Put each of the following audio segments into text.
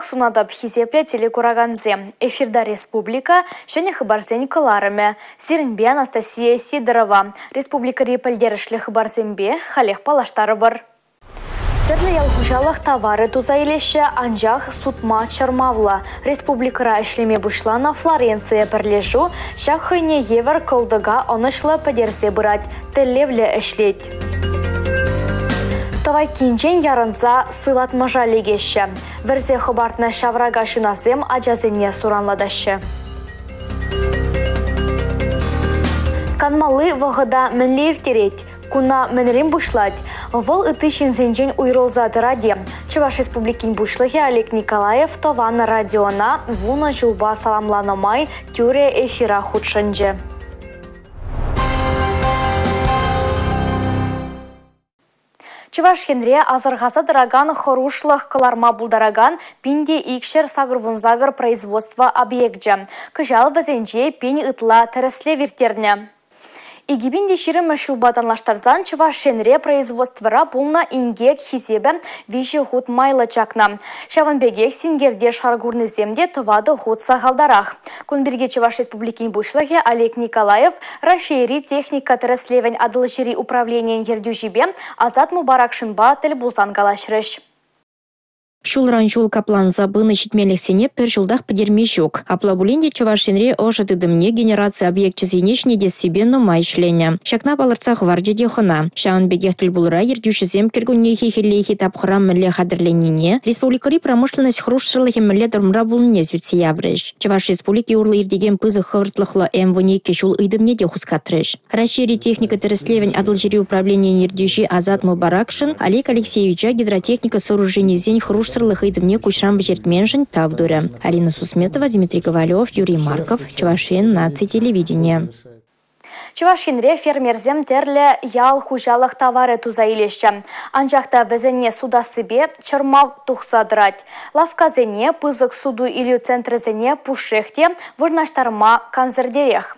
сунадап хизепле телекураганзе. Эфирда республика, шене хабарзен каларыме. Зиринбе Анастасия Сидорова. Республика репельдерішлі хабарзенбе халех палаштары бар. Терлі ялхужалық товары тузайлеші анжақ сутма чармавла. Республикара ішлеме бұшлана Флоренция бірлежу, шақ хойне евер кылдыға онышлы падерзе бұрат, тіллевлі ішлет. Тавай кинчен ярынса сыват мажалегеші. Верзе хабартна шаврага шунасем ажазыне суранладашы. Канмалы вағыда мінлеев терет. Куна менрим бушлать. Вол ытышин зенжен уйрылзады ради. Чуваш республикин бушлахи Олег Николаев тована радиона вуна жулба саламланамай тюре эфира худшанже. Чуваш хенре азырғаса дыраган хорушлых каларма булдараган пинде икшер сагыр-вунзагыр производства объектже. Кыжал вазенже пень ытла тересле виртерне. Игибинде ширымы шулбатанлаштарзан Чувашенре производствора пулна ингек хизебе виші худ майлы чакна. Шаванбегек сингерде шаргурны земде тывады худ сағалдарах. Кунберге Чуваш республикин бушлахе Олег Николаев расшири техника тереслевен адылшири управлениен ердюжибе Азат Мубаракшинба тіл булсан галашрыш. Шулран жул капланза быны щитмелексене пер жылдах подерме жук. Аплабуленде Чувашенре ожидыдымне генерация объект чизенешне дес себе но майшленя. Шакна балырцах варджеде хона. Шаунбегех тіл булыра ердюшізем кергуннехи хеллехи тапхырам міле хадырленіне. Республикари промышленность хрушшырлыхе міле дұрмра булыне зютсе яврыш. Чуваш республики урлы ердеген пызы хывыртлыхлы эмвыне кешул ыдымне де хускатрыш. Расшири техника тереслевен адылжири управления ердюши Азат Мубаракшин Олег Алексеевича гидротехника сооружений зень хруш Сырлыхайдымне кушрам бежертменжен тавдуря. Алина Сусметова, Дмитрий Ковалев, Юрий Марков, Чувашин, наци телевидение. Чувашинре фермерзем терле ял хужалық товары тузайлеші. Анжақта везене судасыбе чырмав тухсадырать. Лавказене пызык суду или центрезене пушехте вырнаштарма канзердерех.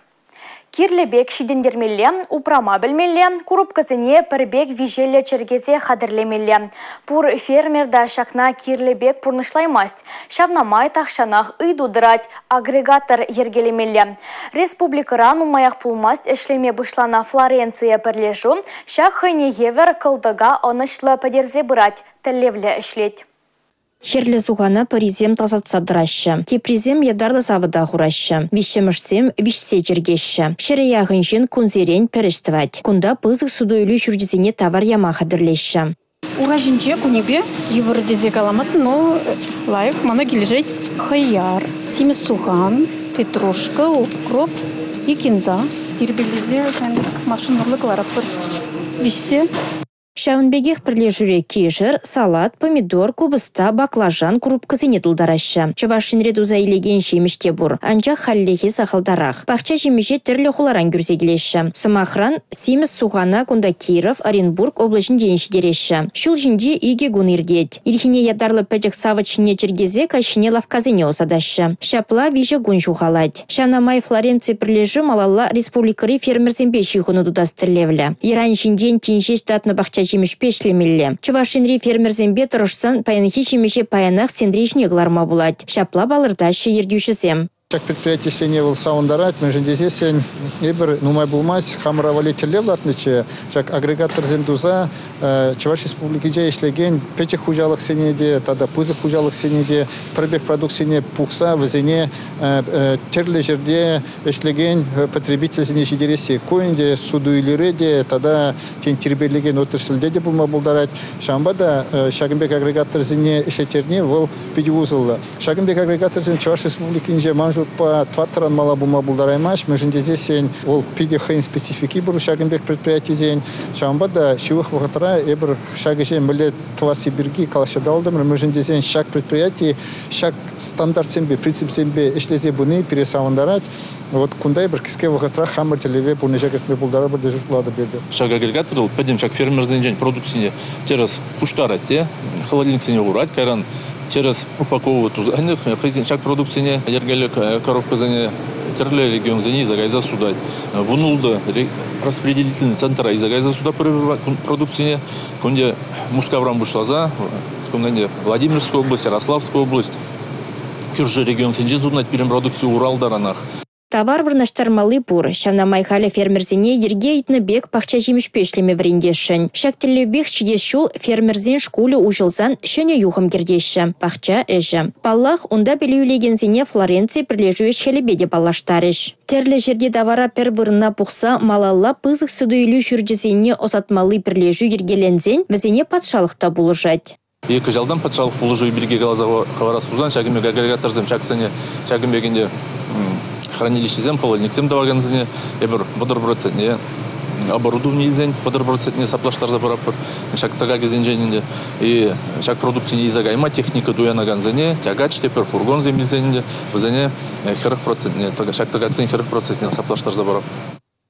Кирлебек шидендермелле, упрама білмелле, курупказыне пірбек вижелле чергезе хадырлемелле. Пур фермерда шакна кирлебек пурнышлаймасть. Шавнамай тахшанах ыйдудырать, агрегатор ергелемелле. Республикаран умаяқ пулмасть эшлеме бұшлана Флоренция бірлежу, шак хайне евер кылдыға онышлы падерзе бұрать, тіллевле эшлет. Херле суғана паризем тазатса дыраща. Тепризем ядарлы савыда хураща. Вишемышсем вишсе жергеща. Шере яғыншын күнзерен перештівать. Кунда пызық суду үлі жүрдізіне товар яма хадырлеща. Уражинче кунебе евродезе каламасын, но лайк мана кележет хаяр, семіз суған, петрушка, укроп и кинза. Тербелезе машинарлы кларапыр. Вишсе. Шаунбегех прилежуре кешер, салат, помидор, кубыста, баклажан, курупкасыне тулдараща. Чувашинре тузайлеген шеміште бур. Анчах халлехи сахалдарах. Пахча шемеше терлі хуларан күрзегілеші. Сымахран семіз суғана кунда Киров, Оренбург облачын женші дереші. Шул жинже иге гунырдет. Ирхине ядарлы пәчік савачыне чергезе кашыне лавказыне осадаща. Шапла вижа гун шухалать. Шанамай Флоренция прилежу малалла республикари фермерзембе шихуны дудастырлевлі. Иран жинжен тинше штатны бахча жемеш пешлемелле. Чувашинри фермерзембе тұрышсан паянхи жемеше паянах сендришне гларма булать. Шапла балырдашы ердюшізем. Как предприятие сене был саундарать, мы же здесь сень ибр нумай булмась хамравали телевлатниче, как агрегатор зендуза, Чуваш республики же ишлеген печек хужалых сенеде, тогда пызы хужалых сенеде, пробег продукт сене пухса в зене терле жерде ишлеген потребитель сене жидереси коинде суду или реде, тогда тен тербелеген отрасльде булма булдарать. Шамбада шагенбек агрегатор зене ишетерне вол пидюзылда. Шагенбек агрегатор зене Чуваш республики же по тваттеран мала бума булдараймаш, мы же здесь сень ол пиде хейн специфики буру шагенбек предприятий зень. Шамбада шивых вахатара эбр шагеше мле тваси бирги калашадалдым, мы же здесь шаг предприятий, шаг стандарт сембе, принцип сембе эшлезе буны пересавандарать. Вот кундай бір кіске вахатара хамыр телеве буны шагет ме булдара бір дежурт лада берді. Шаг агрегатор ол пәдем шаг фермерзен жень продукцияне через куштарать те, холодильник сене урать кайран. Через упаковывают шаг продукцияне ергелек коробка зане терле регион зане загайза судать. Вунулда распределительный центр изагайза суда продукцияне, конде Мускаврам бушлаза, конде Владимирская область, Ярославская область, Кюржи регион сенже зуднать пирен продукцию Уралдаранах. Товар вырнаштармалы пур. Шавна майхали фермерзине ерге итны бек пахча жимеш пешлеме врендешшен. Шактеллевбех чидес шул фермерзин шкуле ужылзан шене юхам кирдешші. Пахча эжі. Паллах унда белеулегензине Флоренции прилежуеш хелебеде паллаштарыш. Терлі жерде товара пер вырына пухса малалла пызық сүдүйлü жүржізине осатмалы прилежу ергелензен візине патшалықта булыжать. Екі жалдан патшалық булыжу бірге галаза хаварас бузан, шагымбек агрегаторзем чаксане, шагымбегінде хранилище зем, холодник зем даваганзіне, ебір водор процентне, оборудование зен, водор процентне саплаштар запарапыр, шак тага гезенженінде, и шак продукцияне изагайма техника дуянаганзіне, тягач тепер фургон землезенінде, візене херых процентне, шак тага гзен херых процентне саплаштар запарапыр.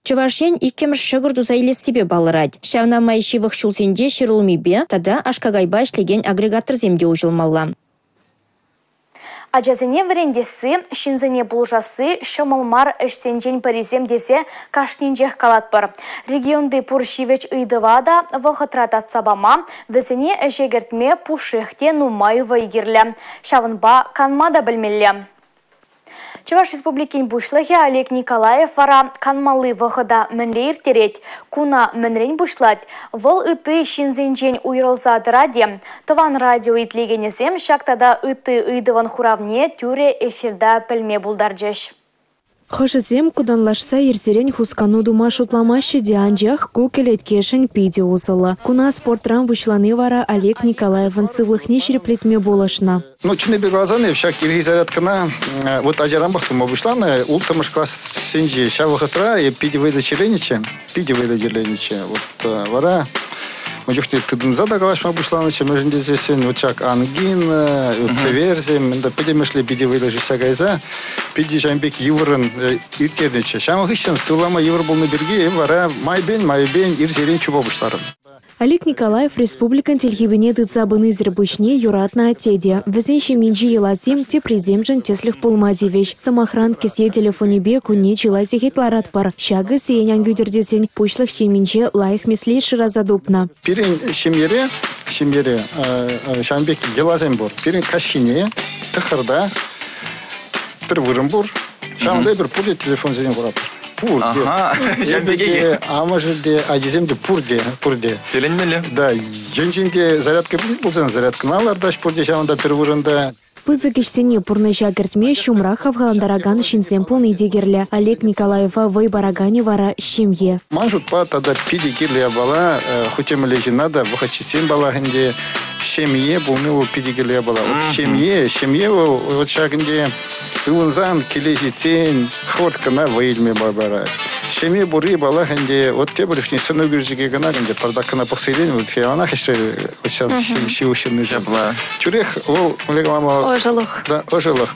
Чувашен иккемір шығыр дузайлес себе балырад. Шавна майшивых шулсенде шырылмебе, тада ашкагайба ішлеген агрегатор земде ужылмалла. Ажазыне варендесі, шинзіне бұлжасы, шымылмар ішсенжен паризем десе кашнинжех калатпыр. Регионды пуршивеч ыйдывада вғытрат сабама, візіне әжегертме пушехте нумаю вайгерлі. Шавынба канмада білмелі. Чуваш республикин бушлахи Олег Николаев вара канмалы вғыда мінлейр терет, куна мінрен бушлать, выл ыты шинзенжен уйрылза дыраде. Тыван радио итлегенесем шактада ыты ыйдыван хуравне тюре эфирда пілме булдарджеш. Хашызем куданлашса ерзерен хускану дума шутламашы де анжах кукелеткешін пиде узылы. Куна спортран вышланы вара Олег Николаевын сывлыхне шереплетме болашна. Чынебе глазаны, всяк ирги зарядкана, вот ажарамбах тума вышланы, ултамыш класс сенжи, шавахатра и пиде выйда черениче, вот вара. Мы жухте тыдынза да галашма бушланыча, межінде зесен учак ангин, перверзем, да пидемешле биде выложишься гайза, пиде жамбек еврын иртерниче. Шама хищен сылама евр был на берге, вара майбен, ирзерен чуба бушларын. Олег Николаев республикан тельхибине дыцабыны зербучне юратна отеде. Везенши минджи елазим те преземжен теслих пулмазивеш. Самохран кесе телефонебе куне челази хитларат пар. Шагы сеянян гюдердесен пушлых шеминче лайх мисли ширазадупна. Пирин шемере, шамбек елазим бур. Пирин кашхине, тахарда, пир вырымбур. Шамда бір пуле телефон зенен курапыр. Пурде, амажылде, ажиземде пурде. Теленмелі? Да, женженде зарядка бұлзан зарядка налардаш пурде шамында первырында. Пызы кешсене пурны жагертме шумрахав галандараган шинсен полный дегерле. Олег Николаева вай барагане вара шемье. Манжут па тада пиди гирле бала, хотем лежи надо, выхочисен бала хенде шемье булны пиди гирле бала. Вот шемье вот шагенде Унзан кележицен хвортка на вейльме бабара. Шеме бури бала хенде вот те брюшни сыногүржиге гана хенде пардакана похсейден вот фиана хешре учан шиушинны жабла. Чурех ол леглама. Ожалых. Да, ожалых.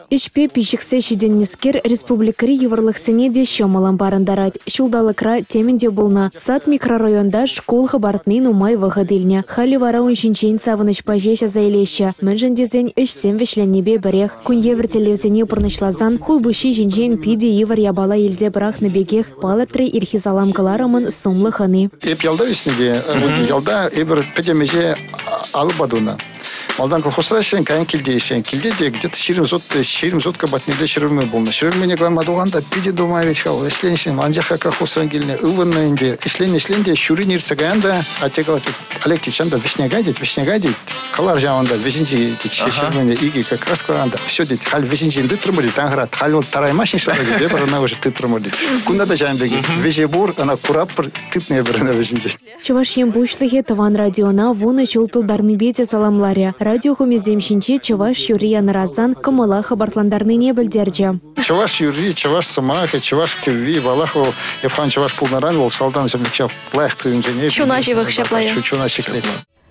Ишпе пищиксе шиденнискер республикари еврлых сенеде шомалан барандарать. Шулдалыкра теменде болна. Сад микрорайонда школ хабартны нумай вахадыльня. Хали вараун шинчен савыныш пажеша заилеща. Мэнжендезен ишсем вешленнебе берех. Кун евр телевзене пурнышлазан хулбуши шинчен пиде евр ябала елзе брах набегех палатри ирхизалам каларамын сумлы ханы. Эп ялда веснеде, ялда эбер педемеже албадуна. Малдан колхозрашен кайын килдейшен. Килдеде где-то ширим-зотка батнеде ширымы болна. Ширымыне гламадуганда пиде дома ведь хау. Ишленшен, манжаха колхозран келіне ывынна инде. Ишленде шурин ирсаганда, атегала Олег Тичанда вишнегайдет. Калар жауында вишинчи ширымыне иги как раз каланда. Все дед, халь вишинчи дытрымыли, танград. Халь он тараймашин шлаги, дебар она уже тытрымыли. Кунда да жамбеги. Вежебур, она кураппыр, тытне берена вишинчи. Чавашем бушлыхе таван радиона вуны чултулдарны бете саламларя. Радио хумиземшинче Чаваш Юрия Наразан камала хабартландарны не білдерджі. Чаваш Юрий, Чаваш Самаха, Чаваш Кеви, Валаху, Евхан Чаваш Пулнаран, Волшалдан, Жамликчав, Лайх, Тюнжене. Чунашевых шаплая.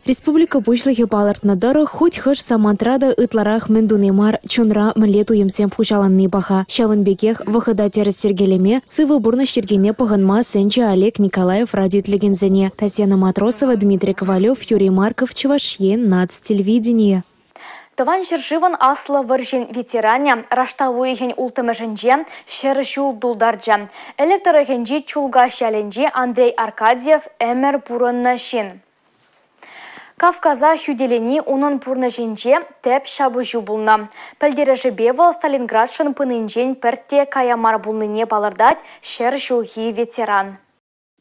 Республика бушлыхе балартнадары хоть хыш самантрада ытларах мендунемар чунра млету емсем пхушаланны баха. Шавынбекех выхода терес сергелеме сывы бурны шергене пыгынма сенче Олег Николаев радиотлегензене. Татьяна Матросова, Дмитрий Ковалев, Юрий Марков, Чувашьен, нацтелевидение. Тыван жыржывын асла выржен ветеране, раштавуйген ултымышынже, шершул дулдарджа. Электорыгенже чулга шаленже Андрей Аркадьев, Эмер Бурынна шин. Кавказа хюделени унын пурнаженже тәп шабыжу булна. Пәлдережі бевал Сталинградшын пынынжен пәртте каямар булныне балырдат шер жылғы ветеран.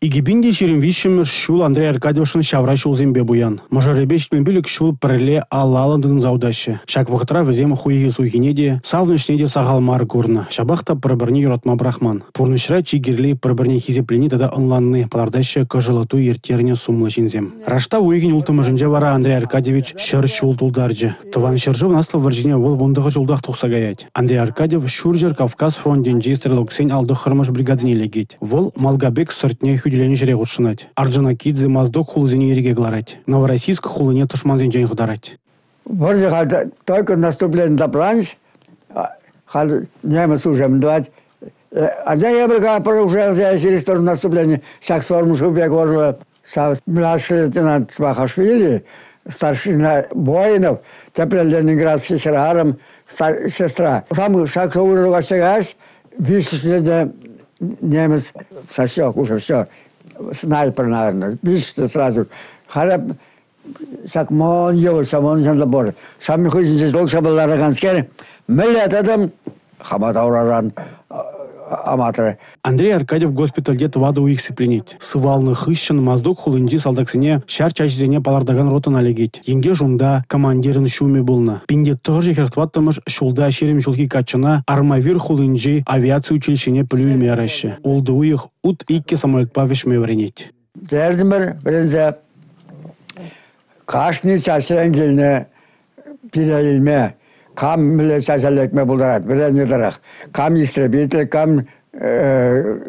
Игибинде шеренвишемер шул Андрей Аркадьевшын шавра шулзембе буян. Можаребеш билік шул пірле алалындың заудащы. Шак вғытра візем хуйге суйгенеде, савнышнеде сағалмар гурна. Шабақта пірбірне юратма брахман. Пурнышра чигерлей пірбірне хизеплени тада онланны палардащы кожылату ертеріне сумлы жинзем. Рашта уйген ултымыжынже вара Андрей Аркадьевич шыр шул тулдаржы. Тыван шыржы наслы варжине ол бұндығы жылдақ тұқса гаять. Андрей Аркадьев шуржер Кавказ фронтенже стрелоксен алды хырмыш бригадыне легет. Вол Малгабек сыртне хюделени жире ғутшынать. Арджанакидзе маздок хулызіне ереге гларать. Новороссийск хулыне тышманзен жайын ғдарать. Варжи только наступление добрались, немец уже мдвать. А за я бы уже через то наступление, шаг сормушу бегоржу, младший лейтенант Свахашвили, старшина воинов, теперь ленинградский хераром, сестра. Там шаг сормушу гастягаешь, вишли немец сосек уже все. Снайпер, наверное, видите, сразу. Харап, как мон ел, самон забор. Сами ходите, только был араганский. Миллиард адам, хаматаураран, аматоры. Андрей Аркадьев госпитальде тваду уйықсы пленить. Сывалны хыщын маздок хулынди салдаксыне шар чачзене палардаган ротан алегет. Енге жунда командирын шуме болна. Пинде тұғыр жекертваттымыш шулда шерем жылки качына армавир хулынжи авиация училищене пілюлме арашы. Олды уйық ут икке самолетпа вешме вренет. Дердімір бірінзе қашны чашырен келіне пирелме. Кам миле чашалекме булдарат, бірінзе дарақ. Кам истребитель, кам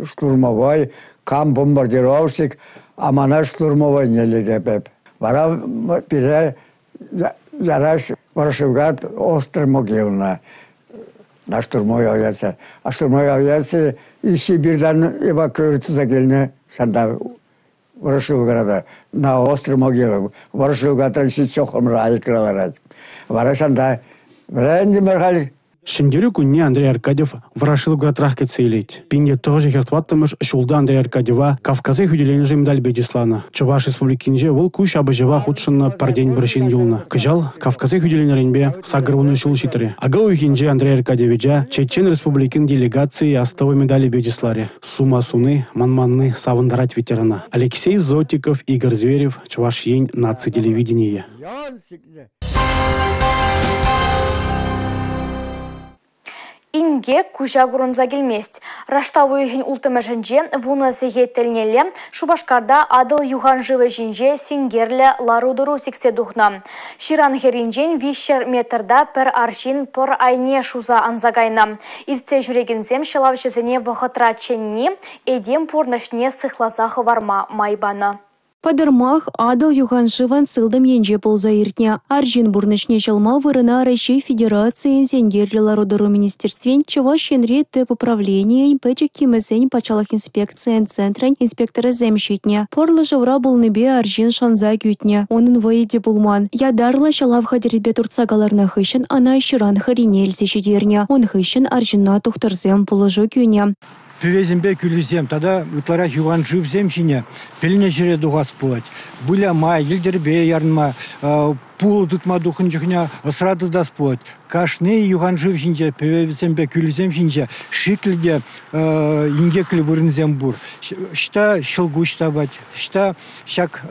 штурмовой, кам бомбардировщик, а мана штурмовой нелеге беп. Вара пире жараш Ворошилград острый могилна на штурмовой авиации. А штурмовой авиации из Сибирдан эвакуируется келіне санда Ворошилграда на острый могилу. Ворошилградан шичохом рай краларат. Вара санда Бренди Мархали. Шендерю күнне Андрей Аркадьев Ворошиловградрах кетсейлет. Пинде тоже хертваттымыш шулда Андрей Аркадьева Кавказы хюделені жемдаль бедислана. Чуваш республикинже вол куш абажева худшынна пардень біршен юлна. Кыжал Кавказы хюделені ренбе сагырвуны шул шитре. Ага уйхинже Андрей Аркадьевича Чечен республикин делегации астовы медали бедисларе. Сума суны, манманны савындарать ветерана. Алексей Зотиков, Игорь Зверев, Чуваш ень наци телевидения. Инге кужагурунза келмест. Раштавы үйін ултымышынже вуны сегеттелнелі Шубашкарда адыл юған живы жинже сингерлі ларудыру сіксе дұхна. Ширан херинжен вишер метрда пір аршин пір айне шуза анзагайна. Иртсе жүрегінзем шылавшызыне вғытра ченни, эдем пурнышне сықлазағы варма майбана. Падырмах адыл юған живан сылдым енже полза иртня. Аржин бурнышне жалма вырына Россия Федерации зенгерлила родору министерствен Чуваш енре теп управления пэчек кимезень пачалах инспекциян центран инспектора земщитня. Порлы жавра булныбе аржин шанза гютня. Онын воеде булман. Ядарла шалав хадербе турцагаларна хыщен ана ширан харинель сечедерня. Он хыщен аржинна тухтарзем положу гюня. Певезембе күлізем, тада ұтлара юған живзем жіне, пеліне жире дуғас болат. Бұля май, елдербе ярнма, пулы тұтма дұқын жүхіне ысрады дас болат. Кашны юған жив жінде, певезембе күлізем жінде, шикліде ингеклі вырынзем бұр. Шта шылгу штабат, шта шак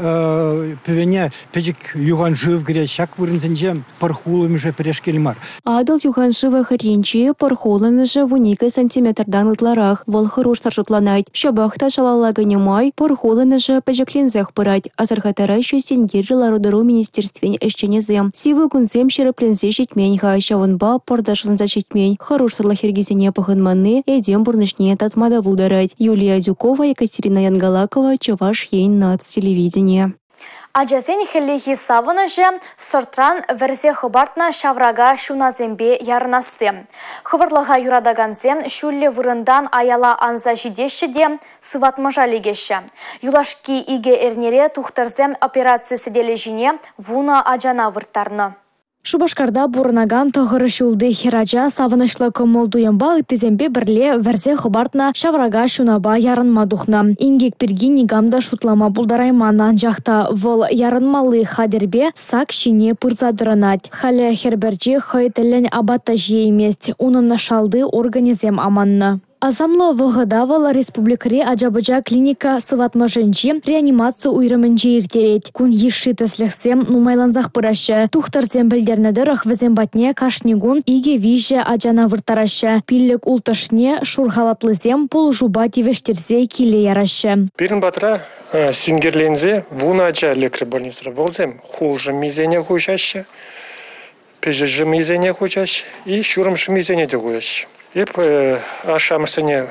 певене печек юған жив гре, шак вырынзенже пархулым же перешкелмар. Адыл юған живы харенче пархулын же в уникай сантиметрдан ытларах. Волхыруш саржутланайт. Шабахта шалалага немай, пархулын же печеклензех пырать. Азархатара еще сенгерри лародару министерствен эшченезем. Сивы кунзем шереплензе житменьха. Шаванба пардашын зачитмень. Харуш сарлахергизине пахынманы, эдем бурнышне татмада вулдарать. Юлия Дюкова, Екатерина Янгалакова, Чуваш ень нац телевидение. Аджазен хеллихи савыны же сортран верзе хыбартна шаврага шуназембе ярнасы. Хывырлыға юрадаганзем шулле вырындан аяла анза жидешіде сыватмажа легеші. Юлашки иге эрнере тухтарзем операциясы дележіне вуна аджана вырттарны. Шубашкарда бурнаган тохыры шулды хирача савынышлы комолдуемба ытызембе бірле вәрзе хыбартна шаврага шунаба ярынмадухна. Ингек пиргин нигамда шутлама булдараймана жақта вол ярынмалы хадербе сак шине пырзадырынат. Халя херберчи хайтелен абатта жеймест. Унын шалды организем аманны. Азамлы вғыдавыл республикари Аджабыджа клиника сыватмашынчи реанимацию уйрымынче иртерет. Кун ешши тәсліхсем нумайланзақ пырашы. Тухтарзем білдернедіріх візембатне кашнигун иге виже аджана выртарашы. Пиллік ултышне шурхалатлызем полужуба тивештерзе киле ярашы. Пирін батыра сингерлензе вуна аджа лекрі больницара. Волзем хулжы мизене хучашы, пежежі мизене хучашы и шурымшы мизене де хучашы. Еп ашамысыне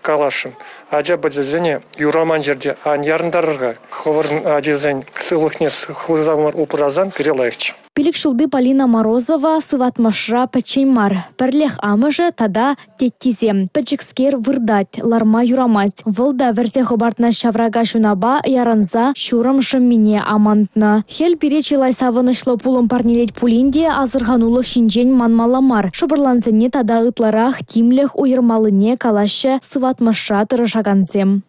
калашын. Аджа бадзезене юраман жерде ан ярындарырға ховырын аджезен сылықне хылзамар упыразан перелайықчы. Пилик шулды Полина Морозова сыватмашра пачеймар. Перлех амыжы тада теттизем. Пачекскер вырдать, ларма юрамасть. Вылда верзе хобартна шаврага шунаба яранза шурым шыммине амантна. Хел перечилай савынышлы пулым парнелет пулинде азырганулы шинжен манмаламар. Шыбырланзене тада ытларах тимлех уйырмалыне калашы сыватмашра тырышаганзем.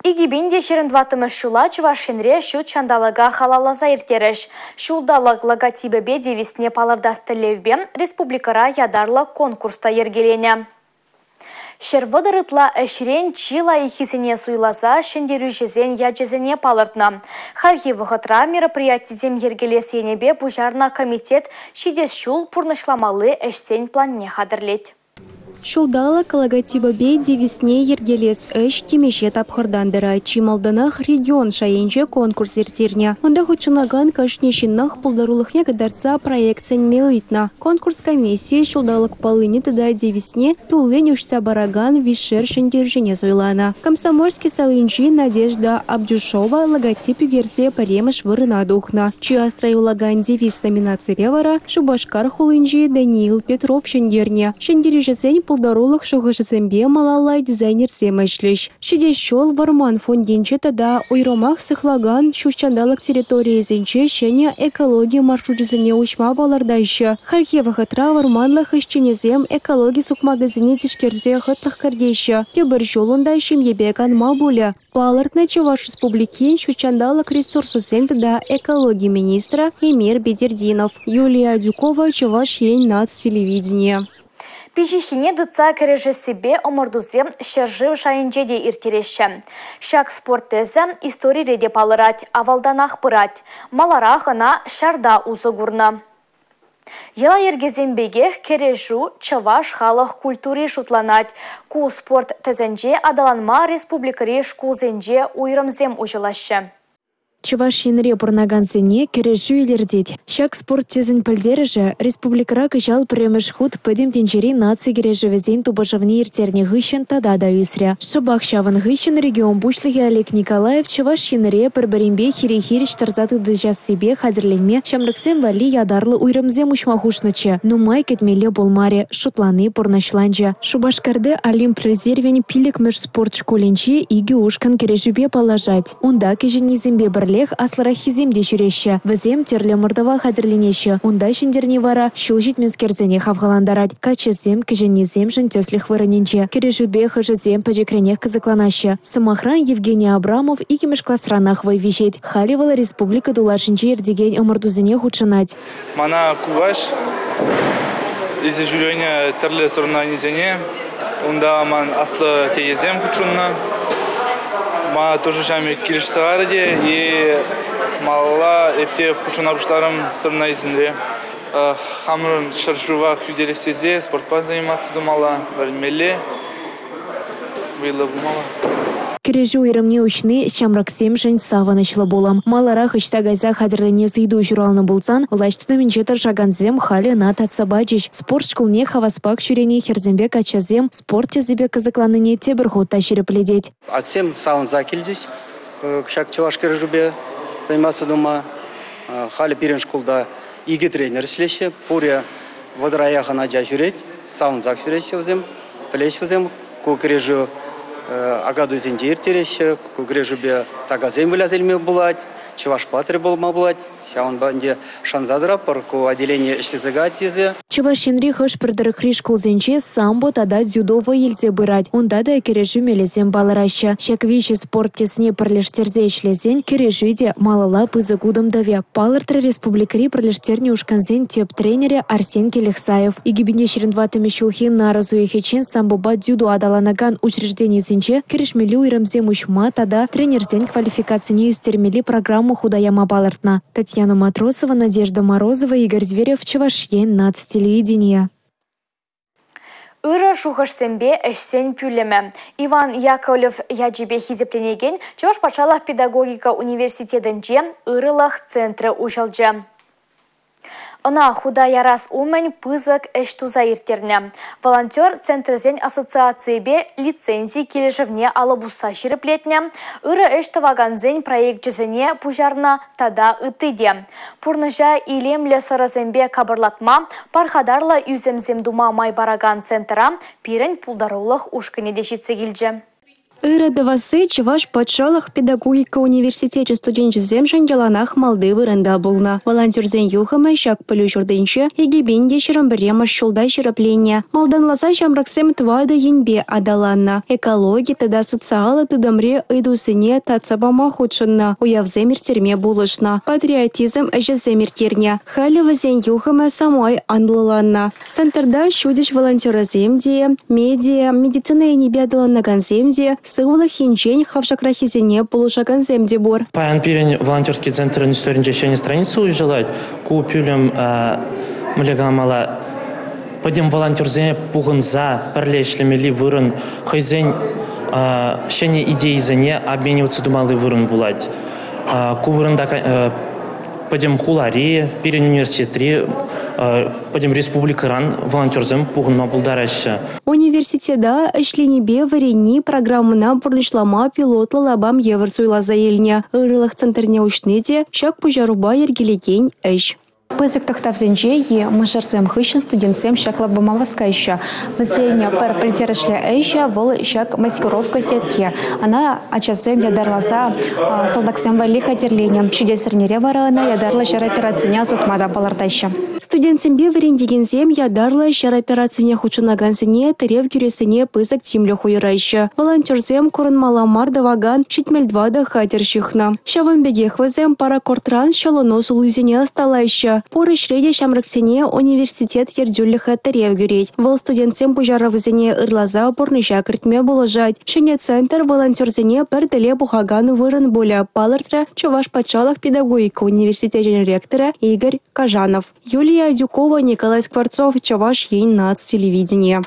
Игибинде шеріндватымыз шула Чувашинре шут чандалыға халалаза иртереш. Шулдалык логотипе девисне палырдастылевбе республикара ядарлы конкурста ергелене. Шервыдырытла әшірен чила ихисене суйлаза шендеру жезен яджезене палыртна. Хархи вғытра мероприятизем ергелесенебе бужарна комитет шидес шул пурнышламалы әшсен планне хадырлет. Шулдалык логотипе девисне ергелес эш темеше тапхырдандыра. Чималданах регион шайынче конкурс иртерне. Онда хучунаган кашнешиннах пулдарулыхне кадарца проекцен мелуитна. Конкурс комиссии шулдалык полыни тада девисне тулын ушса бараган вишер шендержене сойлана. Комсомольский салынчи Надежда Абдюшова логотип югерзе паремыш вырына духна. Чиастраюлаган девис номинации ревара Шубашкар хулынчи Даниил Петров шендерне. Шендережезень пулдарулых шугышызембе малалай дизайнер семешлеш. Шиде шол варман фонденче тада уйромах сыхлаган шушчандалык территории зенче шене экология маршрутизене учма балардайшы. Хархева хатра варманлах ишченезем экология сукмагазине тишкерзе хытлых кардейшы. Тебір жолундай шимебеган мабуля. Палыртна Чуваш республикин шушчандалык ресурсы тада экология министра Эмир Бедердинов. Юлия Дюкова Чуваш ен нац телевидения. Пижихине дыца кереже себе омордузе шержив шайынчеде иртереші. Шак спорттезе истории реде палырать, авалданах пырать. Маларах ана шарда узыгурна. Ела ергезембеге кережу Чаваш халық культури шутланать. Ку спорт тезенже адаланма республикари шкулзенже уйрымзем ужылашы. Чувашинре бурнагансене кережу илердет. Шак спорт тезен пальдережа республикара кыжал премеш худ пыдем тенчери нации кережевезен тубажавни иртерне гыщен тада да юсря. Шабах шаван гыщен регион бушлыхи Олег Николаев Чувашинре перберембе хири-хирич тарзаты дыжас себе хадерленме шамрыксем вали ядарлы уйрымзем учмахушнычы. Нумай кетмеле болмаре шутланы порнашланча. Шубашкарды Олимп резервен пилек меж спорт школенчи иги ушкан кережубе положать. Унда кеженизембе Лех асларахизем дешюреща. Вазем терле мордова хадерленеща. Унда шендерне вара шулжит менскерзене хавгаландарать. Качезем, кеженезем жентеслих выраненче. Кережубе хажезем паджекренех казакланаща. Самохран Евгений Абрамов и кемеш классранах вайвищет. Халивала республика дулашинче ердеген омордузене худшанать. Мана куваш из жюрения терле сорнанизене. Унда ман аслы теезем худшунна. Ма тоже жами килиш сагараде и мала эпте хучунабышларым сырна изинде. Хамрын шаржувах юделесезе спортпа заниматься думала, вармеле, вила бумала. Кережу ирамне учны шамраксем жен саванычлы болам. Маларах ишта гайза хадерлене зыйду журалны болсан, влаштыны минчетер шаганзем хали на татсабачич. Спорт школне хаваспак чурене херзембе качазем, спорт тезебе казакланыне теберху тащирепледеть. Отсем саван закильдись, шак Чуваш кережубе заниматься дома, хали пирен школда иги тренер слеще, пуря водраяха надя жюреть, саван зак жюреть севзем, плещ взем, ку кережу агаду зендер тереше, кугрежубе тагазем вылязельме булать, Чуваш патре болма булать, Шаун банде шанзадра парку отделение иштезега тезе. Чувашинри хыш пырдырыкри школзенче самбо тада дзюдова елзе бырать. Онда да кережу мелезен балыраща. Шаквиши спорт тесне пырлештерзе ишлезен кережуйде малала пызы гудым даве. Палыртры республикари пырлештерне ушканзен теп тренере Арсен Келехсаев. Игибине шерендватами шулхин на разуехечен самбоба дзюдо адаланаган учреждение зенче керешмелю ирамзе мушма тада тренерзен квалификацияне үстермели программу худаяма балыртна. Татьяна Матросова, Надежда Морозова, Игорь Зверев, Чувашьен, нацтелевидение. Ыры шухышсембе эшсен пюлеме. Иван Яковлев яджибе хизепленеген Чуваш патшалық педагогика университетінже ырылық центры ушалжы. Она худа ярас умен пызык эштуза иртерне. Волонтер центрзен ассоциациябе лицензий келешевне алабуса ширеплетне. Ыры эштаваганзен проект жезене пужарна тада ытыде. Пурныжа илемле сорозембе кабырлатма, пархадарла юземзем дума майбараган центра пирен пулдарулых ушкыне дешитсе келже. Ыры давасы Чуваш патшалық педагогика университете студенчізем жанделанах малды вырында болна. Волонтерзен юхамы шак пылю жүрденші, егебенде шырымбіремаш шулдай шырыплене. Малданласа жамраксем твайды енбе адаланна. Экология тада социалы тыдамре ыдусыне тацабама худшынна. Уявземір терме булышна. Патриотизм әжіземір терне. Халевазен юхамы самой анлыланна. Центрда шудиш волонтерземде, медиа, медицина енебе адаланнаган земде, сывылы хинчень хавшакрахизене полушаган земде бор. Паян пирен волонтерский центр историнче шене страницу уезжалать. Купюлем млегамала. Пойдем волонтерзене пугынза, перлешлемели вырын. Хайзень шене идеи зене обмениваться думалы вырын булать. Кувырында пойдем хулари, пирен университет, пойдем республика ран волонтерзем пугынма булдараща. Университета эшленебе варени программына пурлишлама пилотлы лабам еврсуйла заелне. Ырылых центрне учнеде шак пужаруба ергелеген эш. Пызык тахтавзенже е мыжырзем хыщен студентсем шак лабама васкайща. Вызельня пар пельтерышле эйща вол шак маскировка сетки. Она ачасем ядарласа солдаксем вали хатерлением. Чудесернере варана ядарла шар операцияня затмада балартайща. Студентсембе варендигензем ядарла шар операцияня хучунагансене терев гюресене пызык тимле хуйрайща. Волонтерзем курынмаламар даваган шитмельдвада хатерщихна. Шаванбеге хвазем пара кортран шалонос улызене осталайща. Поры шреде шамраксене университет ердюллиха терев гюреть. Вол студентсем пужаравызене ырлаза порныша кыртме булажать. Шене центр волонтерзене перделе бухагану вырын боля палыртра Чуваш патшалық педагогика университетен ректора Игорь Кажанов. Юлия Дюкова, Николай Скворцов, Чувашьен, нацтелевидение.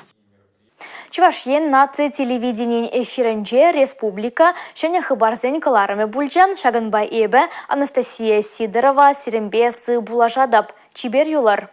Чувашьен нацтелевидение эфиренже республика және хыбарзен каларыме бульджан шагынбай эбе Анастасия Сидорова сирембе сы булажадап. Чибер юлар.